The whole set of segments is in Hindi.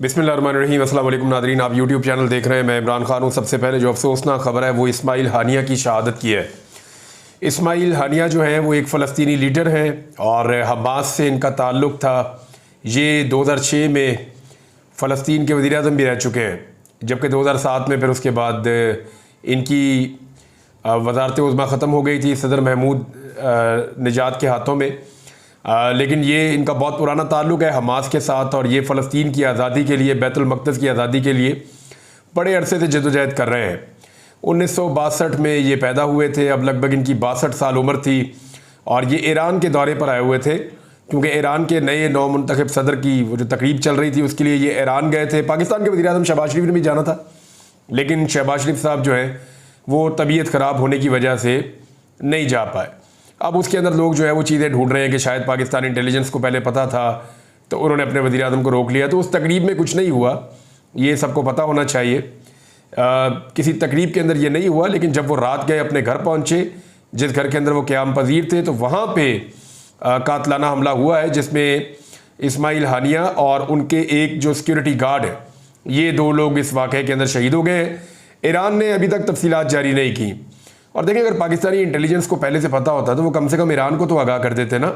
बिस्मिल्लाहिर्रहमानिर्रहीम। अस्सलाम वालेकुम नादरीन, आप यूट्यूब चैनल देख रहे हैं। मैं इमरान खान हूँ। सबसे पहले जो अफसोसनाक खबर है वो इस्माइल हानिया की शहादत की है। इस्माइल हानिया जो है वो एक फ़लस्तीनी लीडर हैं और हमास से इनका ताल्लुक़ था। ये 2006 में फ़लस्तीन के वज़ीर-ए-आज़म भी रह चुके हैं, जबकि 2007 में फिर उसके बाद इनकी वज़ारत उज़्मा ख़त्म हो गई थी सदर महमूद निजात के हाथों में। लेकिन ये इनका बहुत पुराना ताल्लुक़ है हमास के साथ और ये फ़लस्तीन की आज़ादी के लिए, बैतुल मक़दस की आज़ादी के लिए बड़े अरसे से जदोजहद कर रहे हैं। 1962 में ये पैदा हुए थे, अब लगभग इनकी 62 साल उम्र थी और ये ईरान के दौरे पर आए हुए थे, क्योंकि ईरान के नए नौ मुंतखब सदर की वो जो तकरीब चल रही थी उसके लिए ये ईरान गए थे। पाकिस्तान के वज़ीर-ए-आज़म शहबाज शरीफ ने भी जाना था, लेकिन शहबाज शरीफ साहब जो हैं वो तबीयत ख़राब होने की वजह से नहीं जा पाए। अब उसके अंदर लोग जो है वो चीज़ें ढूंढ रहे हैं कि शायद पाकिस्तान इंटेलिजेंस को पहले पता था तो उन्होंने अपने वज़ीर-ए-आज़म को रोक लिया। तो उस तकरीब में कुछ नहीं हुआ, ये सबको पता होना चाहिए। किसी तकरीब के अंदर ये नहीं हुआ, लेकिन जब वो रात गए अपने घर पहुँचे, जिस घर के अंदर वो क़याम पज़ीर थे, तो वहाँ पे कातलाना हमला हुआ है, जिसमें इस्माइल हानिया और उनके एक जो सिक्योरिटी गार्ड है, ये 2 लोग इस वाक़े के अंदर शहीद हो गए हैं। ईरान ने अभी तक तफसीलात जारी नहीं की। और देखिए, अगर पाकिस्तानी इंटेलिजेंस को पहले से पता होता तो वो कम से कम ईरान को तो आगाह कर देते ना।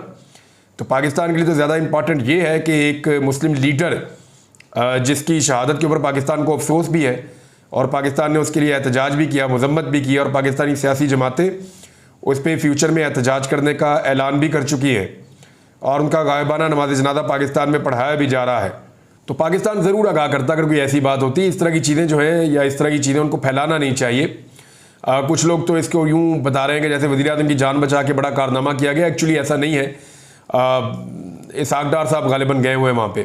तो पाकिस्तान के लिए तो ज़्यादा इंपॉर्टेंट ये है कि एक मुस्लिम लीडर जिसकी शहादत के ऊपर पाकिस्तान को अफसोस भी है और पाकिस्तान ने उसके लिए एहतजाज भी किया, मजम्मत भी की, और पाकिस्तानी सियासी जमातें उस पर फ्यूचर में एहतजाज करने का ऐलान भी कर चुकी हैं और उनका गायबाना नमाज जनाजा पाकिस्तान में पढ़ाया भी जा रहा है। तो पाकिस्तान ज़रूर आगाह करता अगर कोई ऐसी बात होती। इस तरह की चीज़ें जो है या इस तरह की चीज़ें उनको फैलाना नहीं चाहिए। कुछ लोग तो इसको यूँ बता रहे हैं कि जैसे वज़ीर-ए-आज़म की जान बचा के बड़ा कारनामा किया गया। एक्चुअली ऐसा नहीं है। इसहाक डार साहब गालिबन गए हुए हैं वहाँ पे।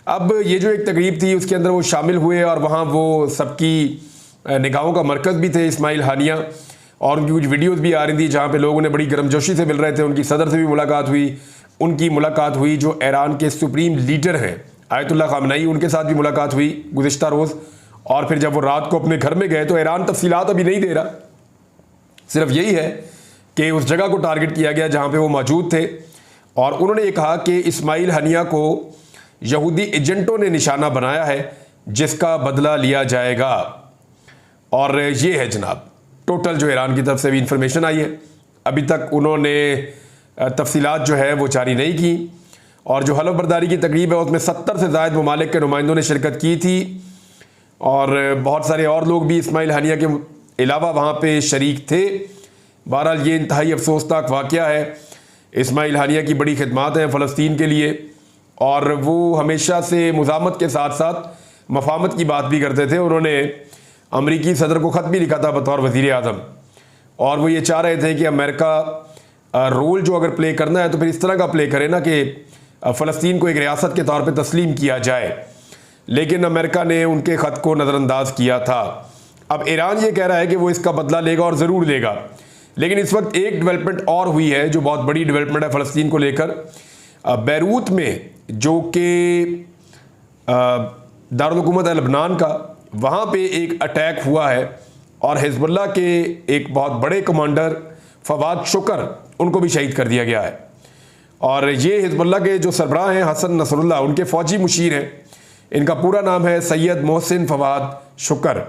अब ये जो एक तकरीब थी उसके अंदर वो शामिल हुए और वहाँ वो सबकी निगाहों का मरकज़ भी थे इस्माइल हानिया, और उनकी कुछ वीडियोज़ भी आ रही थी जहाँ पे लोग उन्हें बड़ी गर्मजोशी से मिल रहे थे। उनकी सदर से भी मुलाकात हुई, उनकी मुलाकात हुई जो ईरान के सुप्रीम लीडर हैं आयतुल्लाह ख़ामेनी, उनके साथ भी मुलाकात हुई गुज़िश्ता रोज़। और फिर जब वो रात को अपने घर में गए तो ईरान तफसीलात अभी नहीं दे रहा, सिर्फ यही है कि उस जगह को टारगेट किया गया जहाँ पे वो मौजूद थे और उन्होंने ये कहा कि इस्माइल हानिया को यहूदी एजेंटों ने निशाना बनाया है जिसका बदला लिया जाएगा। और ये है जनाब टोटल जो ईरान की तरफ से भी इंफॉर्मेशन आई है। अभी तक उन्होंने तफसीलात जो है वो जारी नहीं की। और जो हलफ बर्दारी की तकरीब है उसमें 70 से ज़ायद ममालिक के नुमाइंदों ने शिरकत की थी और बहुत सारे और लोग भी इस्माइल हानिया के अलावा वहाँ पे शरीक थे। बहरहाल ये इंतहाई अफसोसनाक वाक़या है। इस्माइल हानिया की बड़ी खिदमात हैं फ़लस्तीन के लिए और वो हमेशा से मुज़ामत के साथ साथ मफामत की बात भी करते थे। उन्होंने अमरीकी सदर को ख़त भी लिखा था बतौर वज़ीर-ए-आज़म, और वो ये चाह रहे थे कि अमेरिका रोल जो अगर प्ले करना है तो फिर इस तरह का प्ले करे ना कि फ़लस्तीन को एक रियासत के तौर पर तस्लीम किया जाए। लेकिन अमेरिका ने उनके ख़त को नज़रअंदाज किया था। अब ईरान ये कह रहा है कि वो इसका बदला लेगा और ज़रूर लेगा। लेकिन इस वक्त एक डेवलपमेंट और हुई है जो बहुत बड़ी डेवलपमेंट है फ़लस्तीन को लेकर। बैरूत में जो कि दारुल हुकूमत है लबनान का, वहाँ पे एक अटैक हुआ है और हिज़्बुल्लाह के एक बहुत बड़े कमांडर फवाद शुक्र, उनको भी शहीद कर दिया गया है। और ये हिज़्बुल्लाह के जो सरबराह हैं हसन नसरुल्लाह, उनके फ़ौजी मुशीर हैं। इनका पूरा नाम है सैयद मोहसिन फवाद शुक्र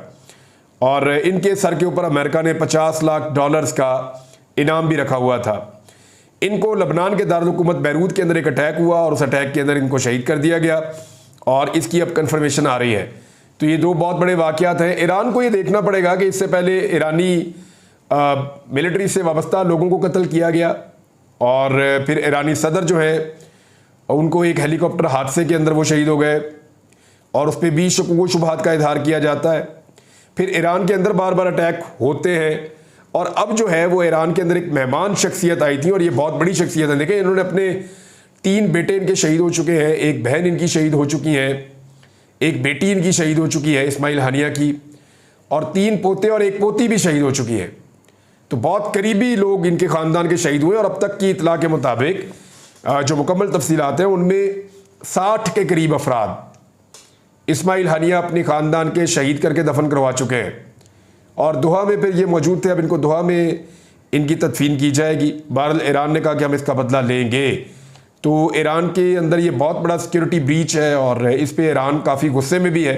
और इनके सर के ऊपर अमेरिका ने $50 लाख का इनाम भी रखा हुआ था। इनको लबनान के दारुल हुकूमत बैरूत के अंदर एक अटैक हुआ और उस अटैक के अंदर इनको शहीद कर दिया गया और इसकी अब कन्फर्मेशन आ रही है। तो ये 2 बहुत बड़े वाक़यात हैं। ईरान को ये देखना पड़ेगा कि इससे पहले ईरानी मिलिट्री से वाबस्ता लोगों को कत्ल किया गया और फिर ईरानी सदर जो है उनको एक हेलीकॉप्टर हादसे के अंदर वो शहीद हो गए और उस पर भी शकूक शुबहात का इजहार किया जाता है। फिर ईरान के अंदर बार बार अटैक होते हैं और अब जो है वो ईरान के अंदर एक मेहमान शख्सियत आई थी और ये बहुत बड़ी शख्सियत है। देखें, इन्होंने अपने 3 बेटे इनके शहीद हो चुके हैं, एक बहन इनकी शहीद हो चुकी हैं, एक बेटी इनकी शहीद हो चुकी है इस्माइल हानिया की, और 3 पोते और एक पोती भी शहीद हो चुकी है। तो बहुत करीबी लोग इनके ख़ानदान के शहीद हुए और अब तक की इतला के मुताबिक जो मुकम्मल तफसीलात हैं उनमें 60 के करीब अफराद इस्माइल हानिया अपने ख़ानदान के शहीद करके दफन करवा चुके हैं और दोहा में फिर ये मौजूद थे। अब इनको दोहा में इनकी तदफीन की जाएगी। बहरहाल ईरान ने कहा कि हम इसका बदला लेंगे। तो ईरान के अंदर ये बहुत बड़ा सिक्योरिटी ब्रीच है और इस पे ईरान काफ़ी गुस्से में भी है।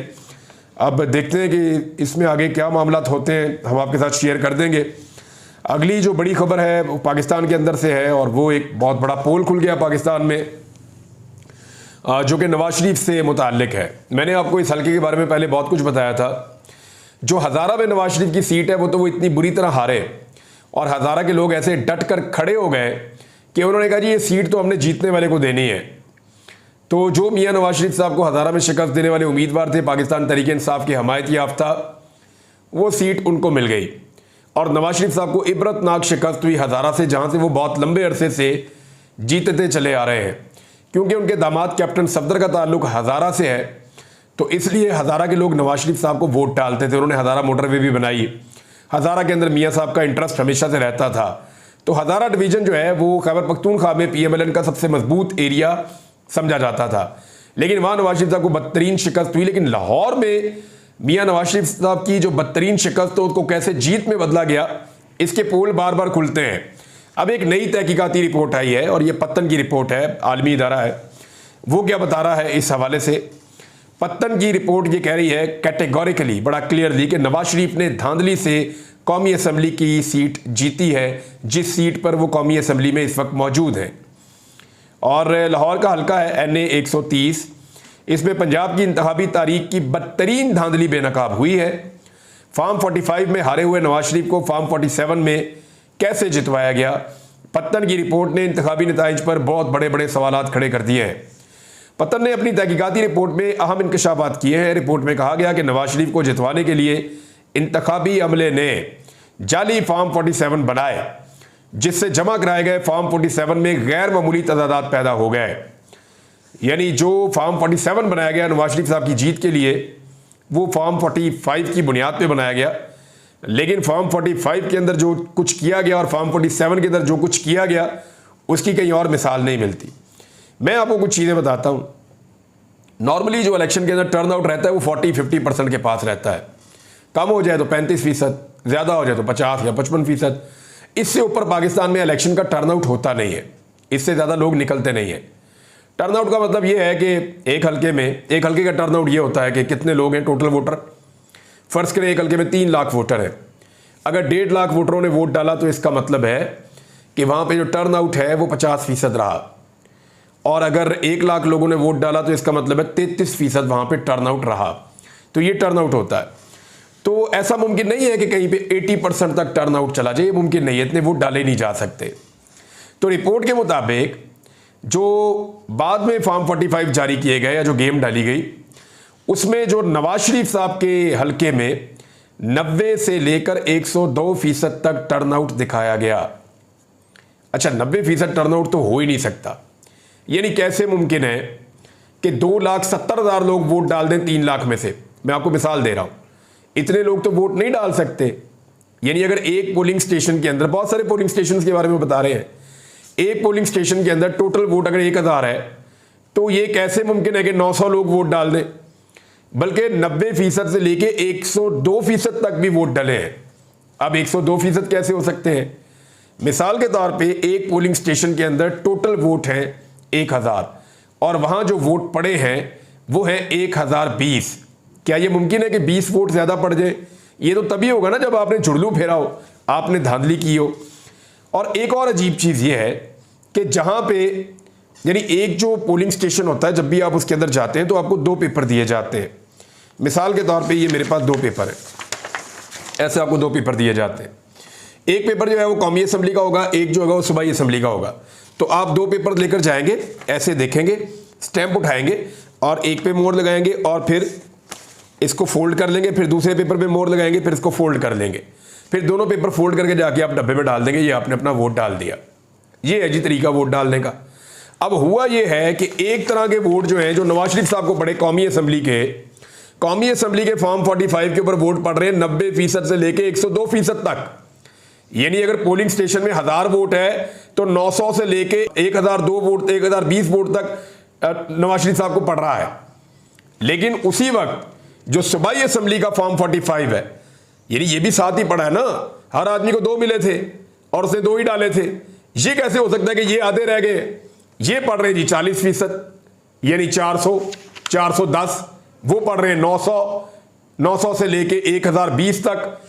अब देखते हैं कि इसमें आगे क्या मामलात होते हैं, हम आपके साथ शेयर कर देंगे। अगली जो बड़ी खबर है वो पाकिस्तान के अंदर से है और वो एक बहुत बड़ा पोल खुल गया पाकिस्तान में जो कि नवाज शरीफ से मुताल्लिक है। मैंने आपको इस हल्के के बारे में पहले बहुत कुछ बताया था। जो हज़ारा में नवाज शरीफ की सीट है वो इतनी बुरी तरह हारे और हज़ारा के लोग ऐसे डट कर खड़े हो गए कि उन्होंने कहा जी ये सीट तो हमने जीतने वाले को देनी है। तो जो मियां नवाज शरीफ साहब को हज़ारा में शिकस्त देने वाले उम्मीदवार थे, पाकिस्तान तहरीक इंसाफ की हमायत याफ्ता, वो सीट उनको मिल गई और नवाज शरीफ साहब को इबरतनाक शिकस्त हुई हज़ारा से, जहाँ से वो बहुत लंबे अरसे से जीतते चले आ रहे हैं। क्योंकि उनके दामाद कैप्टन सफदर का ताल्लुक हज़ारा से है, तो इसलिए हज़ारा के लोग नवाज शरीफ साहब को वोट डालते थे। उन्होंने हज़ारा मोटरवे भी बनाई। हज़ारा के अंदर मियाँ साहब का इंटरेस्ट हमेशा से रहता था। तो हज़ारा डिवीज़न जो है वो खैबर पख्तूनख्वा में PMLN का सबसे मजबूत एरिया समझा जाता था, लेकिन वहाँ नवाज शरीफ साहब को बदतरीन शिकस्त हुई। लेकिन लाहौर में मियाँ नवाज शरीफ साहब की जो बदतरीन शिकस्त हो उसको कैसे जीत में बदला गया, इसके पोल बार बार खुलते हैं। अब एक नई तहकीकाती रिपोर्ट आई है और ये पत्तन की रिपोर्ट है, आलमी इदारा है। वो क्या बता रहा है इस हवाले से? पत्तन की रिपोर्ट ये कह रही है कैटेगोरिकली, बड़ा क्लियरली, कि नवाज शरीफ ने धांधली से कौमी असम्बली की सीट जीती है, जिस सीट पर वो कौमी असम्बली में इस वक्त मौजूद है। और लाहौर का हल्का है NA 130। इसमें पंजाब की इंतखाबी तारीख की बदतरीन धांधली बेनकाब हुई है। फार्म 45 में हारे हुए नवाज शरीफ को फार्म 47 में कैसे जितवाया गया? पत्तन की रिपोर्ट ने इंतखाबी नताइज पर बहुत बड़े बड़े सवालात खड़े कर दिए हैं। पत्तन ने अपनी तहकीकाती रिपोर्ट में अहम इंकशाफात किए हैं। रिपोर्ट में कहा गया कि नवाज शरीफ को जितवाने के लिए इंतखाबी अमले ने जाली फार्म 47 बनाए, जिससे जमा कराए गए फार्म 47 में गैर मामूली तदादात पैदा हो गए। यानी जो फार्म 47 बनाया गया नवाज शरीफ साहब की जीत के लिए, वो फार्म 45 की बुनियाद पे बनाया गया। लेकिन फार्म 45 के अंदर जो कुछ किया गया और फार्म 47 के अंदर जो कुछ किया गया, उसकी कहीं और मिसाल नहीं मिलती। मैं आपको कुछ चीज़ें बताता हूँ। नॉर्मली जो इलेक्शन के अंदर टर्न आउट रहता है वो 40-50% के पास रहता है। कम हो जाए तो 35%, ज़्यादा हो जाए तो 50 या 55%। इससे ऊपर पाकिस्तान में इलेक्शन का टर्न आउट होता नहीं है, इससे ज़्यादा लोग निकलते नहीं हैं। टर्न आउट का मतलब ये है कि एक हल्के का टर्न आउट ये होता है कि कितने लोग हैं टोटल वोटर। फ़र्ज़ करें एक हल्के में 3 लाख वोटर हैं। अगर 1.5 लाख वोटरों ने वोट डाला तो इसका मतलब है कि वहाँ पे जो टर्न आउट है वो 50% रहा। और अगर 1 लाख लोगों ने वोट डाला तो इसका मतलब है 33% वहाँ पे टर्न आउट रहा। तो ये टर्न आउट होता है। तो ऐसा मुमकिन नहीं है कि कहीं पे 80% तक टर्न आउट चला जाए, मुमकिन नहीं है, इतने वोट डाले नहीं जा सकते। तो रिपोर्ट के मुताबिक जो बाद में फार्म 45 जारी किए गए या जो गेम डाली गई, उसमें जो नवाज शरीफ साहब के हल्के में 90 से लेकर 102% तक टर्नआउट दिखाया गया। अच्छा, 90% टर्नआउट तो हो ही नहीं सकता। यानी कैसे मुमकिन है कि 2,70,000 लोग वोट डाल दें 3 लाख में से? मैं आपको मिसाल दे रहा हूं, इतने लोग तो वोट नहीं डाल सकते। यानी अगर एक पोलिंग स्टेशन के अंदर, बहुत सारे पोलिंग स्टेशन के बारे में बता रहे हैं, एक पोलिंग स्टेशन के अंदर टोटल वोट अगर 1,000 है तो ये कैसे मुमकिन है कि 900 लोग वोट डाल दें? बल्कि 90% से लेके 102% तक भी वोट डले हैं। अब 102% कैसे हो सकते हैं? मिसाल के तौर पे एक पोलिंग स्टेशन के अंदर टोटल वोट हैं 1,000 और वहां जो वोट पड़े हैं वो है 1,020। क्या ये मुमकिन है कि 20 वोट ज्यादा पड़ जाए? ये तो तभी होगा ना जब आपने जुड़लू फेरा हो, आपने धांधली की हो। और एक और अजीब चीज ये है कि जहां पे यानी एक जो पोलिंग स्टेशन होता है, जब भी आप उसके अंदर जाते हैं तो आपको 2 पेपर दिए जाते हैं। मिसाल के तौर पे ये मेरे पास 2 पेपर है, ऐसे आपको 2 पेपर दिए जाते हैं। एक पेपर जो है वो कौमी असम्बली का होगा, एक जो होगा वो सूबाई असम्बली का होगा। तो आप 2 पेपर लेकर जाएंगे, ऐसे देखेंगे, स्टैंप उठाएंगे और एक पे मोहर लगाएंगे और फिर इसको फोल्ड कर लेंगे, फिर दूसरे पेपर पे मोहर लगाएंगे, फिर इसको फोल्ड कर लेंगे, फिर दोनों पेपर फोल्ड करके जाके आप डब्बे में डाल देंगे। ये आपने अपना वोट डाल दिया। ये है जी तरीका वोट डालने का। अब हुआ ये है कि एक तरह के वोट जो हैं, जो नवाज शरीफ साहब को पड़े कौमी असम्बली के फॉर्म 45 के ऊपर वोट पड़ रहे हैं 90% से लेके 102% तक। यानी अगर पोलिंग स्टेशन में 1000 वोट है तो 900 से लेके 1002 वोट, 1020 वोट तक नवाज शरीफ साहब को पड़ रहा है। लेकिन उसी वक्त जो सूबाई असम्बली का फॉर्म 45 है, यानी ये भी साथ ही पड़ा है ना, हर आदमी को 2 मिले थे और उसने 2 ही डाले थे। ये कैसे हो सकता है कि ये आधे रह गए ये पढ़ रहे हैं जी 40%, यानी 400, 410, वो पढ़ रहे हैं 900, 900 से लेके 1020 तक।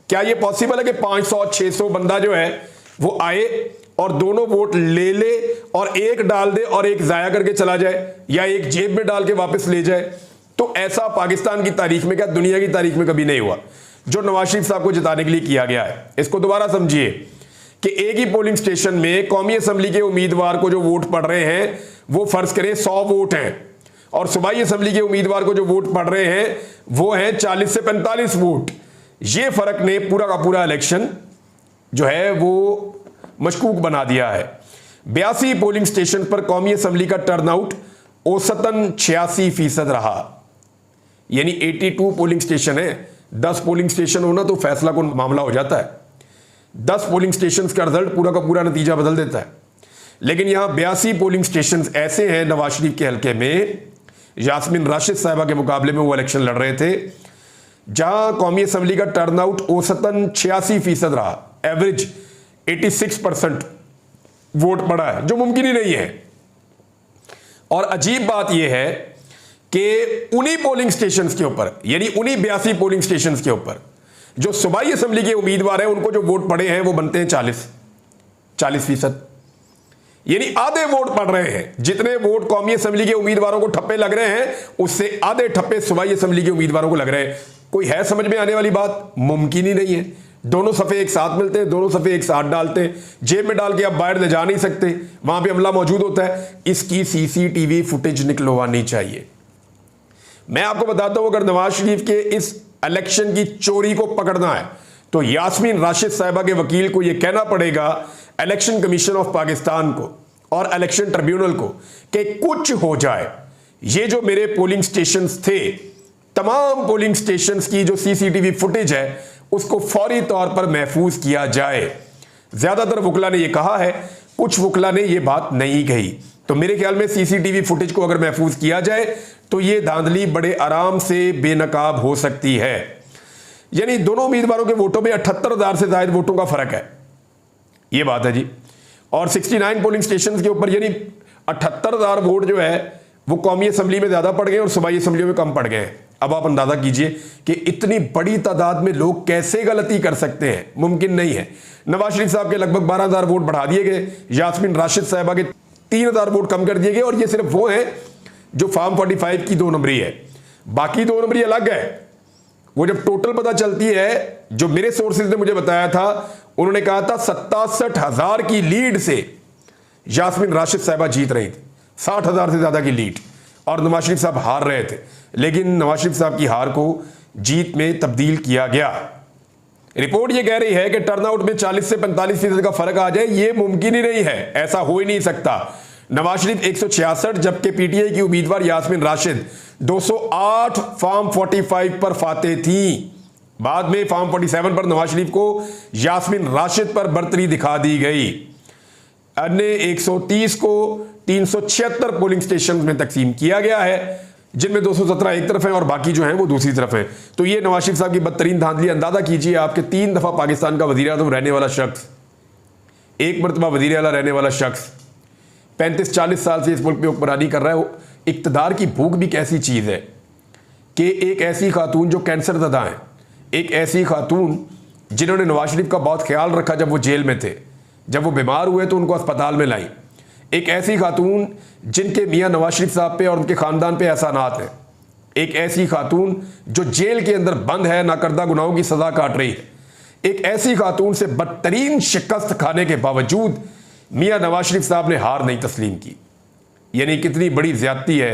क्या ये पॉसिबल है कि 500 600 बंदा जो है वो आए और दोनों वोट ले ले और एक डाल दे और एक जाया करके चला जाए, या एक जेब में डाल के वापस ले जाए? तो ऐसा पाकिस्तान की तारीख में, क्या दुनिया की तारीख में कभी नहीं हुआ जो नवाज शरीफ साहब को जिताने के लिए किया गया है। इसको दोबारा समझिए कि एक ही पोलिंग स्टेशन में कौमी असेंबली के उम्मीदवार को जो वोट पड़ रहे हैं वो फर्ज करें 100 वोट हैं, और सूबाई असेंबली के उम्मीदवार को जो वोट पड़ रहे हैं वो हैं 40 से 45 वोट। ये फर्क ने पूरा का पूरा इलेक्शन जो है वो मशकूक बना दिया है। 82 पोलिंग स्टेशन पर कौमी असेंबली का टर्नआउट औसतन 86% रहा, यानी 82 पोलिंग स्टेशन है। 10 पोलिंग स्टेशन होना तो फैसला कुन मामला हो जाता है। 10 पोलिंग स्टेशन का रिजल्ट पूरा का पूरा नतीजा बदल देता है। लेकिन यहां 82 पोलिंग स्टेशन ऐसे हैं नवाज शरीफ के हल्के में, यास्मीन राशिद साहिबा के मुकाबले में वो इलेक्शन लड़ रहे थे, जहां कौमी असेंबली का टर्नआउट औसतन 86% रहा, एवरेज 86% वोट पड़ा है, जो मुमकिन ही नहीं है। और अजीब बात यह है कि उन्हीं पोलिंग स्टेशंस के ऊपर, यानी उन्हीं 82 पोलिंग स्टेशंस के ऊपर जो सूबाई असेंबली के उम्मीदवार हैं उनको जो वोट पड़े हैं वो बनते हैं 40%, यानी आधे वोट पड़ रहे हैं। जितने वोट कौमी असेंबली के उम्मीदवारों को ठप्पे लग रहे हैं उससे आधे ठप्पे सूबाई असेंबली के उम्मीदवारों को लग रहे हैं। कोई है समझ में आने वाली बात? मुमकिन ही नहीं है। दोनों सफ़े एक साथ मिलते हैं, दोनों सफ़े एक साथ डालते हैं, जेब में डाल के आप बाहर ले जा नहीं सकते, वहां पे अमला मौजूद होता है। इसकी सीसीटीवी फुटेज निकलवानी चाहिए। मैं आपको बताता हूं, अगर नवाज शरीफ के इस इलेक्शन की चोरी को पकड़ना है तो यास्मीन राशिद साहिबा के वकील को यह कहना पड़ेगा इलेक्शन कमीशन ऑफ पाकिस्तान को और इलेक्शन ट्रिब्यूनल को कि कुछ हो जाए, ये जो मेरे पोलिंग स्टेशंस थे, तमाम पोलिंग स्टेशंस की जो सीसीटीवी फुटेज है उसको फौरी तौर पर महफूज किया जाए। ज्यादातर वकला ने यह कहा है, कुछ वकला ने यह बात नहीं कही। तो मेरे ख्याल में सीसीटीवी फुटेज को अगर महफूज किया जाए तो यह धांधली बड़े आराम से बेनकाब हो सकती है। यानी दोनों उम्मीदवारों के वोटों में 78,000 से ज्यादा वोटों का फर्क है, यह बात है जी। और 69 पोलिंग स्टेशन के ऊपर यानी 78,000 वोट जो है वो कौमी असेंबली में ज्यादा पड़ गए और सूबाई असेंबली में कम पड़ गए। अब आप अंदाजा कीजिए कि इतनी बड़ी तादाद में लोग कैसे गलती कर सकते हैं, मुमकिन नहीं है। नवाज शरीफ साहब के लगभग 12,000 वोट बढ़ा दिए गए, यास्मीन राशिद साहिबा के 3,000 वोट कम कर दिए गए, और ये सिर्फ वो हैं जो फॉर्म 45 की 2 नंबरी है। बाकी 2 नंबरी अलग है। वो जब टोटल पता चलती है, जो मेरे सोर्सेज ने मुझे बताया था, उन्होंने कहा था 67,000 की लीड से यास्मीन राशिद साहिबा जीत रही थी, 60,000 से ज्यादा की लीड, और नवाज शरीफ साहब हार रहे थे। लेकिन नवाज शरीफ साहब की हार को जीत में तब्दील किया गया। रिपोर्ट यह कह रही है कि टर्नआउट में 40 से 45% का फर्क आ जाए, यह मुमकिन ही नहीं है, ऐसा हो ही नहीं सकता। नवाज शरीफ 166 जबकि पीटीआई की उम्मीदवार यास्मीन राशिद 208 फॉर्म 45 पर फाते थी। बाद में फॉर्म 47 पर नवाज शरीफ को यास्मीन राशिद पर बर्तरी दिखा दी गई। अन्य 130 को 376 पोलिंग स्टेशन में तकसीम किया गया है, जिनमें 217 एक तरफ हैं और बाकी जो हैं वो दूसरी तरफ हैं। तो ये नवाज शरीफ साहब की बदतरीन धांधली। अंदाजा कीजिए, आपके 3 दफा पाकिस्तान का वजीर आज़म रहने वाला शख्स, 1 मरतबा वजीर आला रहने वाला शख्स 35-40 साल से इस मुल्क में हुक्मरानी कर रहा है। इक्तदार की भूख भी कैसी चीज़ है कि एक ऐसी खातून जो कैंसर ज़दा हैं, एक ऐसी खातून जिन्होंने नवाज शरीफ का बहुत ख्याल रखा जब वो जेल में थे, जब वो बीमार हुए तो उनको अस्पताल में लाई, एक ऐसी खातून जिनके मियाँ नवाज शरीफ साहब पे और उनके ख़ानदान पे एहसानात हैं, एक ऐसी खातून जो जेल के अंदर बंद है, नाकर्दा गुनाहों की सज़ा काट रही है, एक ऐसी खातून से बदतरीन शिकस्त खाने के बावजूद मियाँ नवाज शरीफ साहब ने हार नहीं तस्लीम की। यानी कितनी बड़ी ज़्यादती है।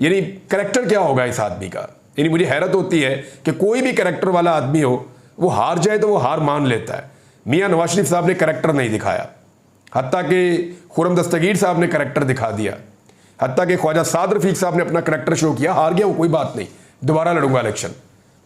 यानी करैक्टर क्या होगा इस आदमी का। यानी मुझे हैरत होती है कि कोई भी करैक्टर वाला आदमी हो, वो हार जाए तो वो हार मान लेता है। मियाँ नवाज शरीफ साहब ने करैक्टर नहीं दिखाया, हत्ता कि खुर्रम दस्तगीर साहब ने करैक्टर दिखा दिया, हत्ता कि ख्वाजा साद रफीक साहब ने अपना करैक्टर शो किया। हार गया वो, कोई बात नहीं, दोबारा लड़ूंगा इलेक्शन,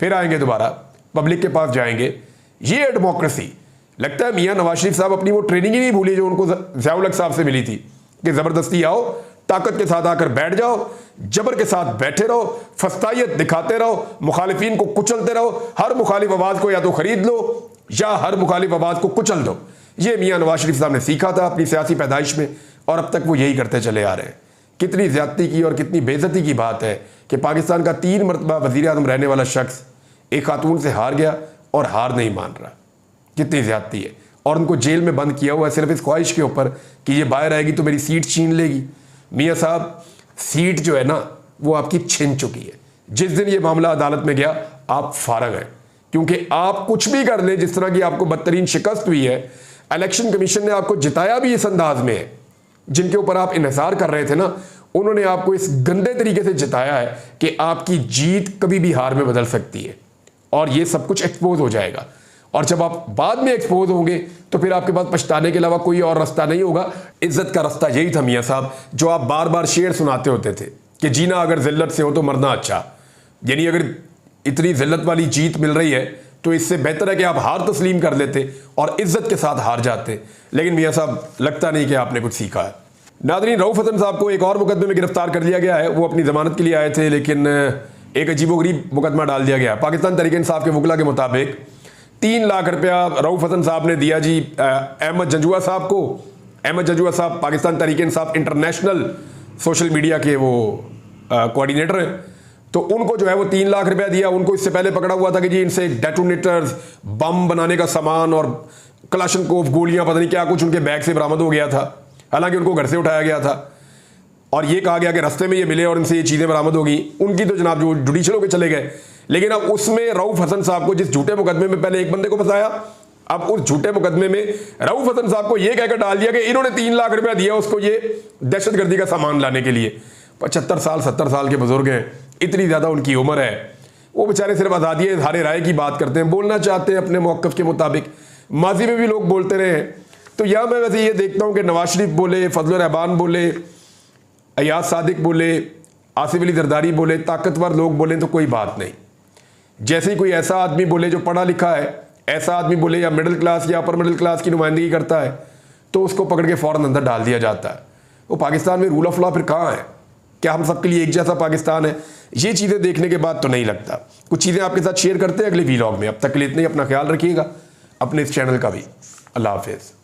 फिर आएंगे दोबारा, पब्लिक के पास जाएंगे। ये है डेमोक्रेसी। लगता है मियाँ नवाज शरीफ साहब अपनी वो ट्रेनिंग ही नहीं भूली जो उनको ज़िया-उल-हक साहब से मिली थी कि ज़बरदस्ती आओ, ताकत के साथ आकर बैठ जाओ, जबर के साथ बैठे रहो, फस्तायत दिखाते रहो, मुखालिफिन को कुचलते रहो, हर मुखालिफ आवाज़ को या तो खरीद लो या हर मुखालिफ आवाज़ को कुचल दो। ये मियाँ नवाज शरीफ साहब ने सीखा था अपनी सियासी पैदाइश में, और अब तक वो यही करते चले आ रहे हैं। कितनी ज़्यादती की और कितनी बेइज्जती की बात है कि पाकिस्तान का 3 मरतबा वज़ीर आज़म रहने वाला शख्स एक खातून से हार गया और हार नहीं मान रहा। कितनी ज़्यादती है। और उनको जेल में बंद किया हुआ है सिर्फ इस ख्वाहिश के ऊपर कि ये बाहर आएगी तो मेरी सीट छीन लेगी। मियाँ साहब, सीट जो है ना वो आपकी छिन चुकी है। जिस दिन ये मामला अदालत में गया आप फारग हैं, क्योंकि आप कुछ भी कर लें, जिस तरह की आपको बदतरीन शिकस्त हुई है, इलेक्शन कमीशन ने आपको जिताया भी इस अंदाज में है। जिनके ऊपर आप इन्हिसार कर रहे थे ना, उन्होंने आपको इस गंदे तरीके से जिताया है कि आपकी जीत कभी भी हार में बदल सकती है और ये सब कुछ एक्सपोज हो जाएगा। और जब आप बाद में एक्सपोज होंगे तो फिर आपके पास पछताने के अलावा कोई और रास्ता नहीं होगा। इज्जत का रास्ता यही था मियाँ साहब, जो आप बार बार शेर सुनाते होते थे कि जीना अगर जिल्लत से हो तो मरना अच्छा। यानी अगर इतनी जिल्लत वाली जीत मिल रही है तो इससे बेहतर है कि आप हार तस्लीम कर लेते और इज्जत के साथ हार जाते। लेकिन मियाँ साहब, लगता नहीं कि आपने कुछ सीखा है। नादरीन, रऊफ हसन साहब को एक और मुकदमे में गिरफ्तार कर लिया गया है। वो अपनी जमानत के लिए आए थे, लेकिन एक अजीबोगरीब मुकदमा डाल दिया गया। पाकिस्तान तहरीक इंसाफ के वकला के मुताबिक 3 लाख रुपया रऊफ हसन साहब ने दिया जी अहमद जंजुआ साहब को। अहमद जंजुआ साहब Pakistan Tehreek Insaf international social media के वो कोऑर्डिनेटर हैं। तो उनको जो है वो 3 लाख रुपया दिया। उनको इससे पहले पकड़ा हुआ था कि जी इनसे डेटोनेटर्स, बम बनाने का सामान और क्लाशनकोव गोलियां, पता नहीं क्या कुछ उनके बैग से बरामद हो गया था। हालांकि उनको घर से उठाया गया था और ये कहा गया कि रास्ते में ये मिले और इनसे ये चीज़ें बरामद होगी। उनकी तो जनाब जो जुडिशल होकर चले गए। लेकिन अब उसमें रऊफ हसन साहब को, जिस झूठे मुकदमे में पहले एक बंदे को फंसाया, अब उस झूठे मुकदमे में रऊफ हसन साहब को यह कहकर डाल दिया कि इन्होंने 3 लाख रुपया दिया उसको ये दहशतगर्दी का सामान लाने के लिए। 75 साल 70 साल के बुजुर्ग हैं, इतनी ज़्यादा उनकी उम्र है। वो बेचारे सिर्फ आज़ादी इज़हार राय की बात करते हैं, बोलना चाहते हैं अपने मौक़िफ़ के मुताबिक। माजी में भी लोग बोलते रहे हैं। तो यहाँ मैं वैसे ये देखता हूँ कि नवाज शरीफ बोले, फजल रहमान बोले, अयाज सादिक बोले, आसिफ अली जरदारी बोले, ताकतवर लोग बोले तो कोई बात नहीं। जैसे ही कोई ऐसा आदमी बोले जो पढ़ा लिखा है, ऐसा आदमी बोले या मिडिल क्लास या अपर मिडिल क्लास की नुमाइंदगी करता है, तो उसको पकड़ के फ़ौरन अंदर डाल दिया जाता है। वो पाकिस्तान में रूल ऑफ लॉ फिर कहाँ है? क्या हम सबके लिए एक जैसा पाकिस्तान है? ये चीज़ें देखने के बाद तो नहीं लगता। कुछ चीज़ें आपके साथ शेयर करते हैं अगले वीलॉग में। अब तक के लिए इतना ही, अपना ख्याल रखिएगा, अपने इस चैनल का भी। अल्लाह हाफिज़।